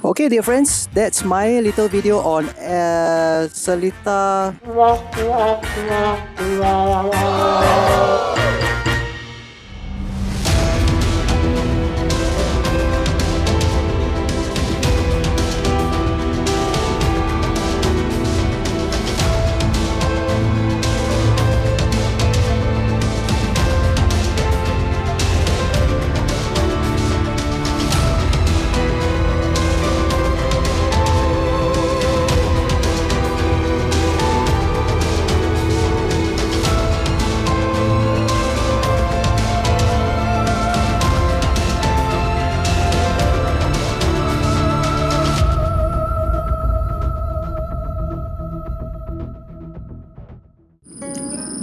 Okay, dear friends, that's my little video on Seletar.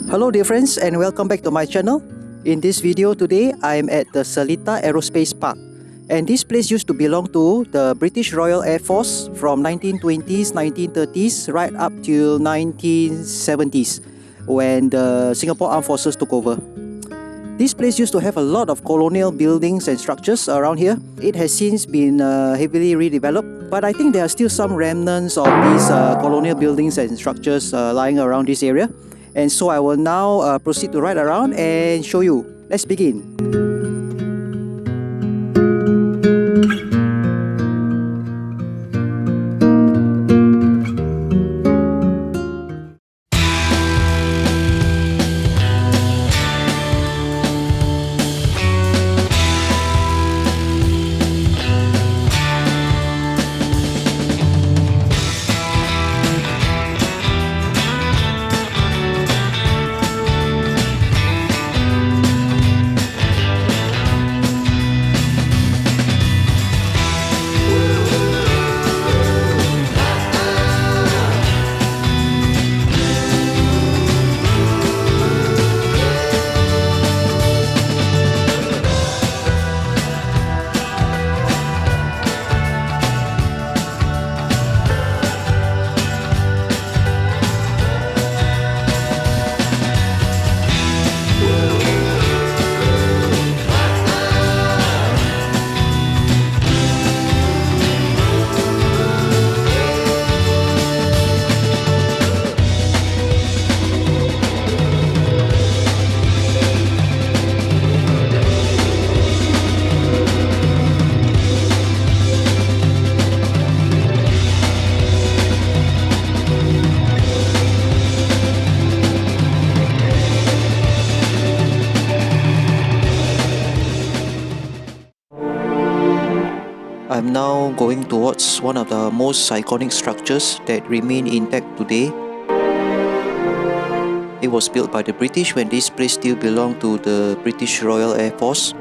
Hello dear friends and welcome back to my channel. In this video today, I am at the Seletar Aerospace Park, and this place used to belong to the British Royal Air Force from 1920s, 1930s right up till 1970s when the Singapore Armed Forces took over. This place used to have a lot of colonial buildings and structures around here. It has since been heavily redeveloped, but I think there are still some remnants of these colonial buildings and structures lying around this area. And so I will now proceed to ride around and show you. Let's begin. I'm now going towards one of the most iconic structures that remain intact today. It was built by the British when this place still belonged to the British Royal Air Force.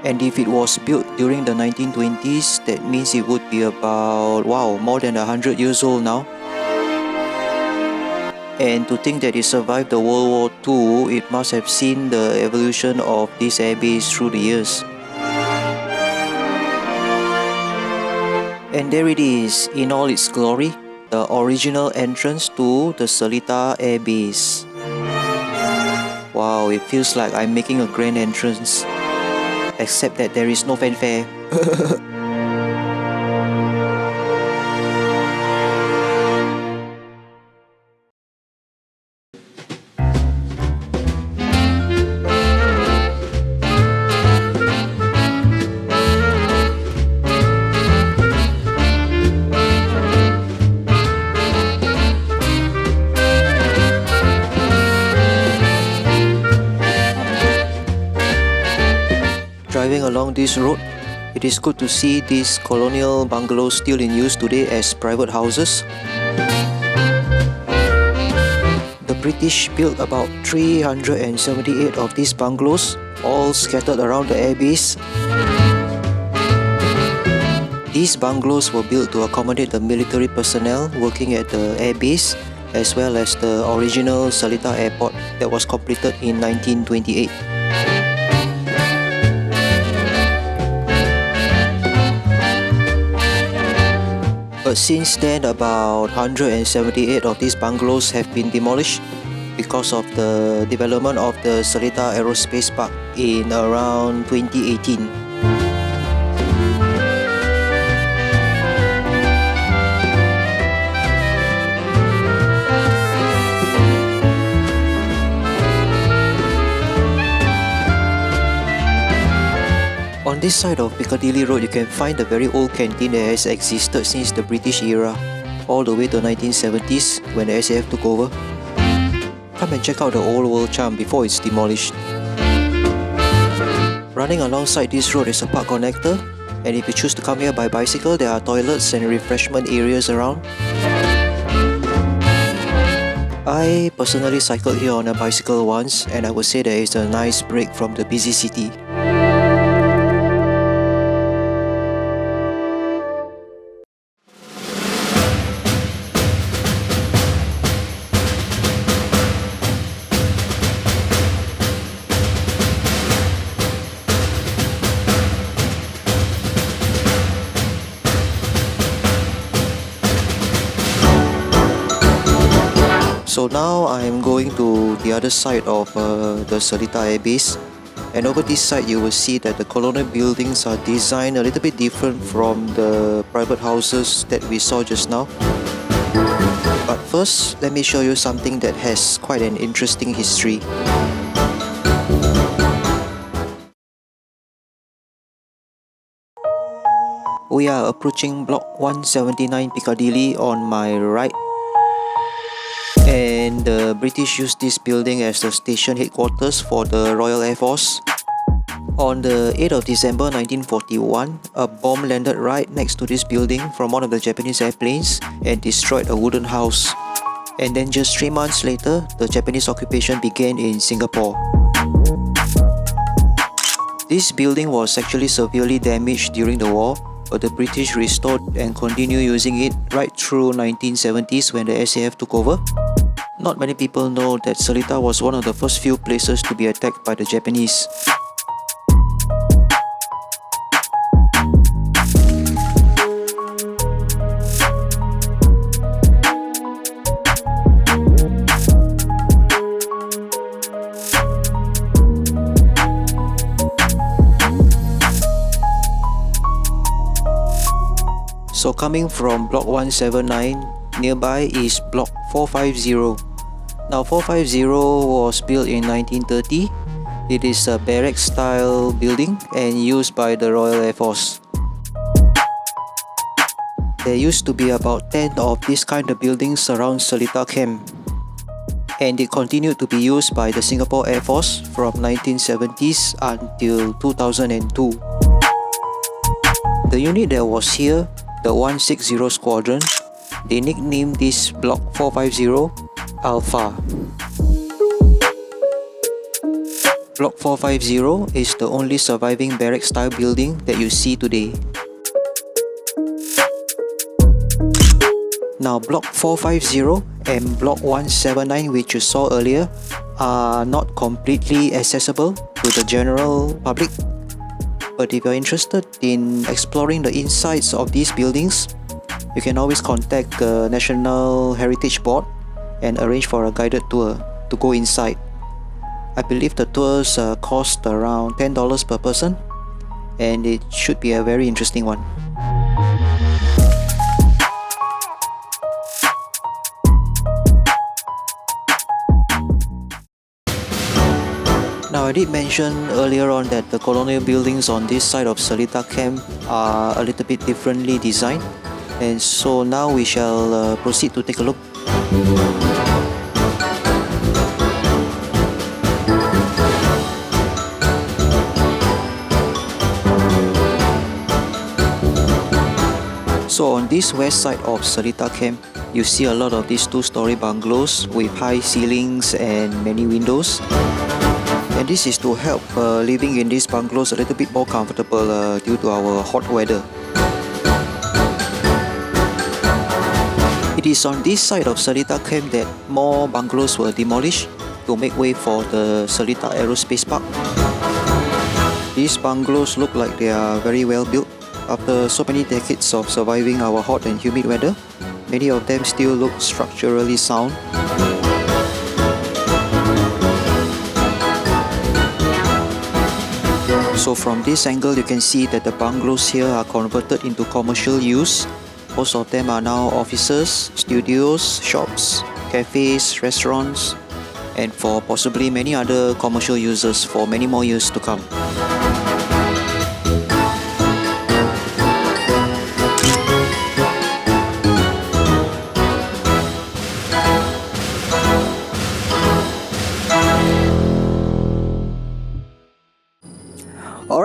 And if it was built during the 1920s, that means it would be about, wow, more than 100 years old now. And to think that it survived the World War II, it must have seen the evolution of this airbase through the years. And there it is, in all its glory, the original entrance to the Seletar Air Base. Wow, it feels like I'm making a grand entrance, except that there is no fanfare. Driving along this road, it is good to see these colonial bungalows still in use today as private houses. The British built about 378 of these bungalows, all scattered around the airbase. These bungalows were built to accommodate the military personnel working at the airbase, as well as the original Seletar Airport that was completed in 1928. But since then, about 178 of these bungalows have been demolished because of the development of the Seletar Aerospace Park in around 2018. On this side of Piccadilly Road, you can find the very old canteen that has existed since the British era, all the way to the 1970s when the SAF took over. Come and check out the old world charm before it's demolished. Running alongside this road is a park connector, and if you choose to come here by bicycle, there are toilets and refreshment areas around. I personally cycled here on a bicycle once, and I would say that it's a nice break from the busy city. So now I'm going to the other side of the Seletar airbase, and over this side you will see that the Colonial buildings are designed a little bit different from the private houses that we saw just now. But first, let me show you something that has quite an interesting history. We are approaching block 179 Piccadilly on my right. And the British used this building as the station headquarters for the Royal Air Force. On the 8th of December 1941, a bomb landed right next to this building from one of the Japanese airplanes and destroyed a wooden house. And then just 3 months later, the Japanese occupation began in Singapore. This building was actually severely damaged during the war, but the British restored and continued using it right through 1970s when the SAF took over. Not many people know that Seletar was one of the first few places to be attacked by the Japanese. So coming from block 179, nearby is block 450. Now 450 was built in 1930. It is a barracks style building and used by the Royal Air Force. There used to be about 10 of these kind of buildings around Seletar Camp, and it continued to be used by the Singapore Air Force from 1970s until 2002. The unit that was here, the 160 Squadron, they nicknamed this block 450 Alpha. Block 450 is the only surviving barrack style building that you see today. Now block 450 and block 179, which you saw earlier, are not completely accessible to the general public. But if you're interested in exploring the insides of these buildings, you can always contact the National Heritage Board and arrange for a guided tour to go inside. I believe the tours cost around $10 per person, and it should be a very interesting one. Now, I did mention earlier on that the Colonial buildings on this side of Seletar Camp are a little bit differently designed, and so now we shall proceed to take a look. So on this west side of Seletar Camp, you see a lot of these two-story bungalows with high ceilings and many windows. And this is to help living in these bungalows a little bit more comfortable due to our hot weather. It is on this side of Seletar Camp that more bungalows were demolished to make way for the Seletar Aerospace Park. These bungalows look like they are very well built. After so many decades of surviving our hot and humid weather, many of them still look structurally sound. So from this angle, you can see that the bungalows here are converted into commercial use. Most of them are now offices, studios, shops, cafes, restaurants, and for possibly many other commercial uses for many more years to come.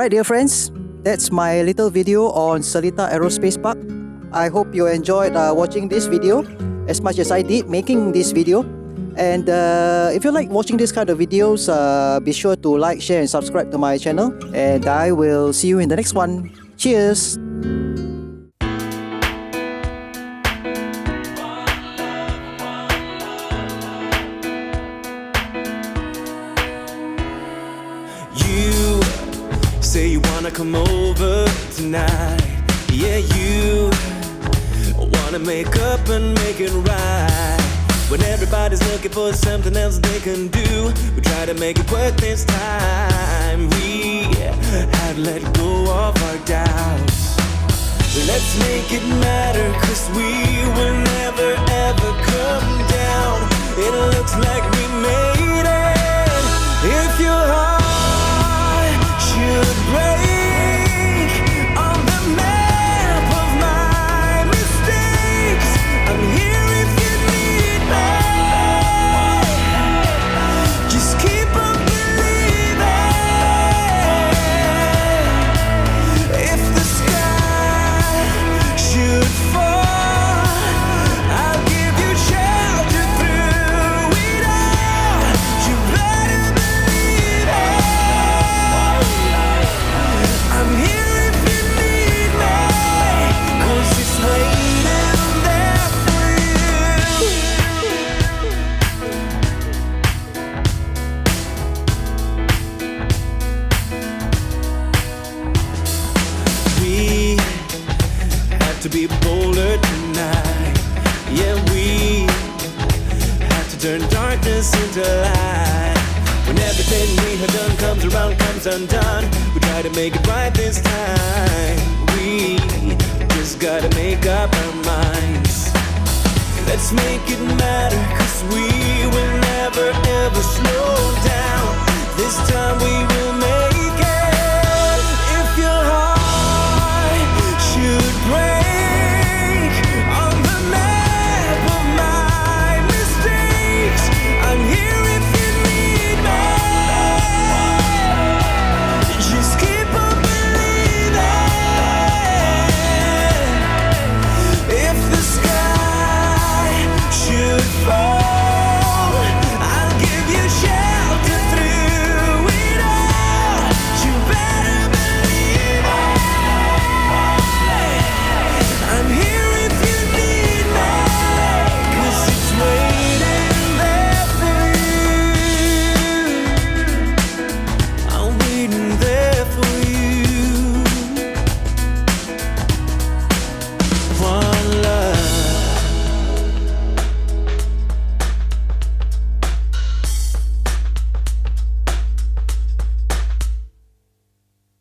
Alright dear friends, that's my little video on Seletar Aerospace Park. I hope you enjoyed watching this video as much as I did making this video. And if you like watching this kind of videos, be sure to like, share and subscribe to my channel. And I will see you in the next one. Cheers! You say you wanna come over tonight. Yeah, you wanna make up and make it right. When everybody's looking for something else they can do, we try to make it work this time. We have let go of our doubts. Let's make it matter, 'cause we will never ever come down. It looks like we made it. If your heart should break on the map of my mistakes, I'm here if you need me. Just keep on believing. If the sky should fall, I'll give you shelter through it all. You better believe it. I'm here if you need me, 'cause it's waiting there for you. We have to be bolder tonight. Yeah, we have to turn darkness into light. When everything we have done comes around, comes undone, we try to make it right this time. We just gotta make up our minds. Let's make it matter, 'cause we will never ever slow